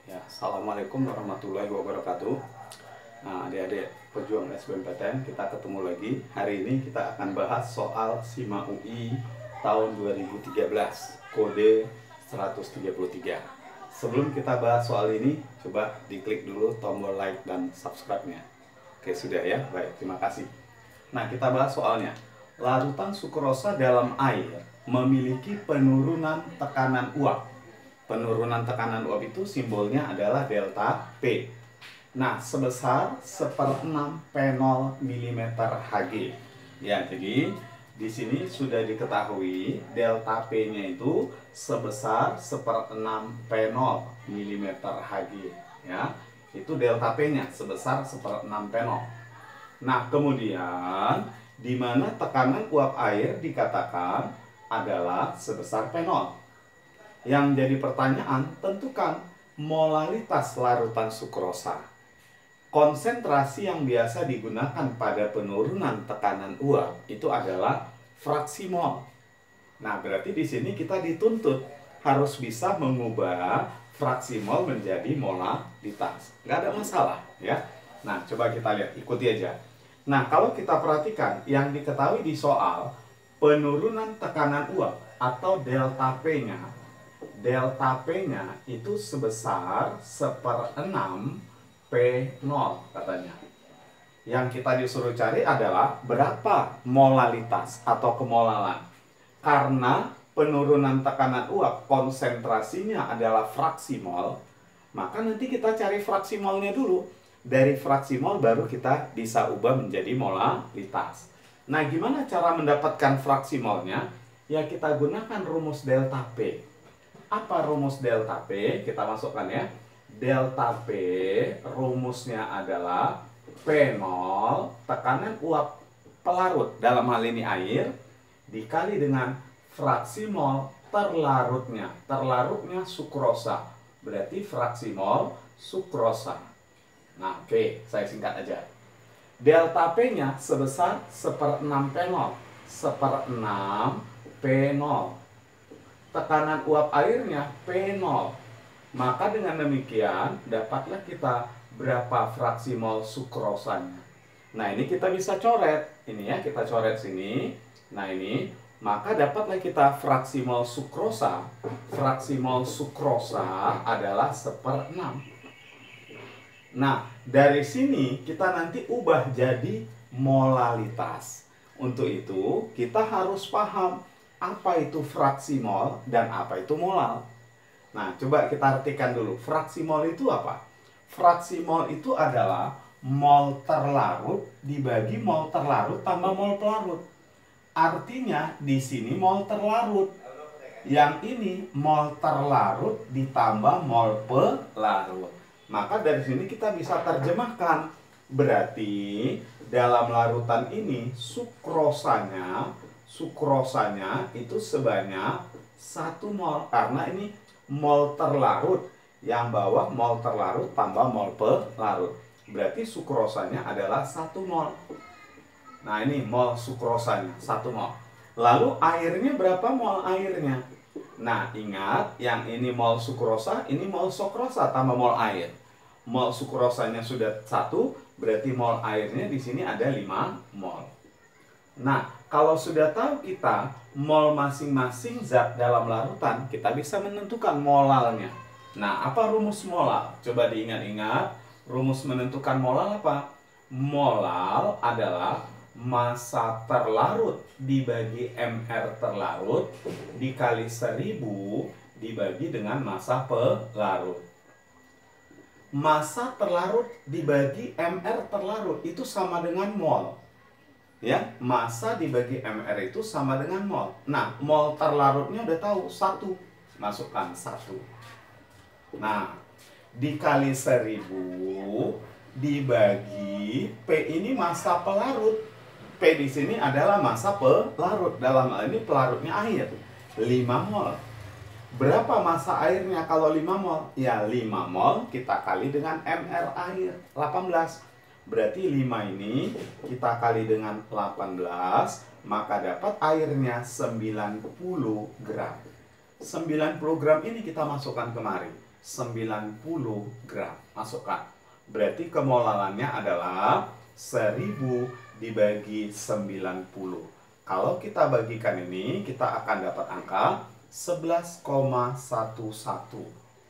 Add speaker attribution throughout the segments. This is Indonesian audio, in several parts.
Speaker 1: Ya, Assalamualaikum warahmatullahi wabarakatuh. Nah, adik-adik pejuang SBMPTN, kita ketemu lagi. Hari ini kita akan bahas soal SIMA UI tahun 2013, kode 133. Sebelum kita bahas soal ini, coba diklik dulu tombol like dan subscribe-nya. Oke, sudah ya? Baik, terima kasih. Nah, kita bahas soalnya. Larutan sukrosa dalam air memiliki penurunan tekanan uap. Penurunan tekanan uap itu simbolnya adalah delta P. Nah, sebesar 1/6 P0 mm Hg. Ya, jadi di sini sudah diketahui delta P-nya itu sebesar 1/6 P0 mm Hg. Ya, itu delta P-nya sebesar 1/6 P0. Nah, kemudian di mana tekanan uap air dikatakan adalah sebesar P0. Yang jadi pertanyaan, tentukan molalitas larutan sukrosa. Konsentrasi yang biasa digunakan pada penurunan tekanan uap itu adalah fraksi mol. Nah, berarti di sini kita dituntut harus bisa mengubah fraksi mol menjadi molalitas. Nggak ada masalah, ya. Nah, coba kita lihat, ikuti aja. Nah, kalau kita perhatikan, yang diketahui di soal penurunan tekanan uap atau delta P-nya, delta P-nya itu sebesar 1/6 P0 katanya. Yang kita disuruh cari adalah berapa molalitas atau kemolalan. Karena penurunan tekanan uap konsentrasinya adalah fraksi mol, maka nanti kita cari fraksi molnya dulu. Dari fraksi mol baru kita bisa ubah menjadi molalitas. Nah, gimana cara mendapatkan fraksi molnya? Ya, kita gunakan rumus delta P. Apa rumus delta P? Kita masukkan ya. Delta P rumusnya adalah P0 tekanan uap pelarut, dalam hal ini air, dikali dengan fraksi mol terlarutnya. Terlarutnya sukrosa. Berarti fraksi mol sukrosa. Nah, oke, saya singkat aja. Delta P-nya sebesar 1/6 P0. 1/6 P0. Tekanan uap airnya P0. Maka dengan demikian dapatlah kita berapa fraksi mol sukrosanya. Nah, ini kita bisa coret. Ini ya, kita coret sini. Nah, ini. Maka dapatlah kita fraksi mol sukrosa. Fraksi mol sukrosa adalah 1/6. Nah, dari sini kita nanti ubah jadi molalitas. Untuk itu, kita harus paham apa itu fraksi mol dan apa itu molal. Nah, coba kita artikan dulu. Fraksi mol itu apa? Fraksi mol itu adalah mol terlarut dibagi mol terlarut tambah mol pelarut. Artinya di sini mol terlarut. Yang ini mol terlarut ditambah mol pelarut. Maka dari sini kita bisa terjemahkan. Berarti dalam larutan ini sukrosanya itu sebanyak 1 mol. Karena ini mol terlarut. Yang bawah mol terlarut tambah mol pelarut. Berarti sukrosanya adalah 1 mol. Nah, ini mol sukrosanya 1 mol. Lalu airnya berapa mol airnya? Nah, ingat yang ini mol sukrosa, ini mol sukrosa tambah mol air. Mol sukrosanya sudah 1, berarti mol airnya di sini ada 5 mol. Nah, kalau sudah tahu kita mol masing-masing zat dalam larutan, kita bisa menentukan molalnya. Nah, apa rumus molal? Coba diingat-ingat, rumus menentukan molal apa? Molal adalah massa terlarut dibagi MR terlarut dikali 1000 dibagi dengan massa pelarut. Massa terlarut dibagi MR terlarut itu sama dengan mol. Ya, massa dibagi MR itu sama dengan mol. Nah, mol terlarutnya udah tahu 1. Masukkan 1. Nah, dikali 1000 dibagi P ini massa pelarut. P di sini adalah massa pelarut. Dalam hal ini pelarutnya air. 5 mol. Berapa massa airnya kalau 5 mol? Ya, 5 mol kita kali dengan MR air 18. Berarti 5 ini kita kali dengan 18, maka dapat airnya 90 gram. 90 gram ini kita masukkan kemari. gram. Masukkan. Berarti kemolarannya adalah 1000 dibagi 90. Kalau kita bagikan ini, kita akan dapat angka 11,11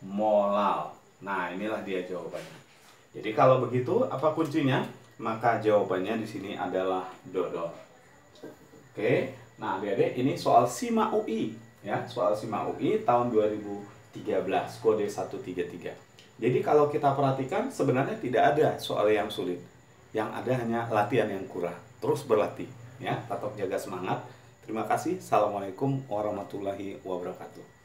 Speaker 1: molal. Nah, inilah dia jawabannya. Jadi kalau begitu, apa kuncinya? Maka jawabannya di sini adalah dodol. Oke. Nah, adik-adik, ini soal SIMA UI ya, soal SIMA UI tahun 2013, kode 133. Jadi kalau kita perhatikan sebenarnya tidak ada soal yang sulit. Yang ada hanya latihan yang kurang. Terus berlatih ya, tetap jaga semangat. Terima kasih. Assalamualaikum warahmatullahi wabarakatuh.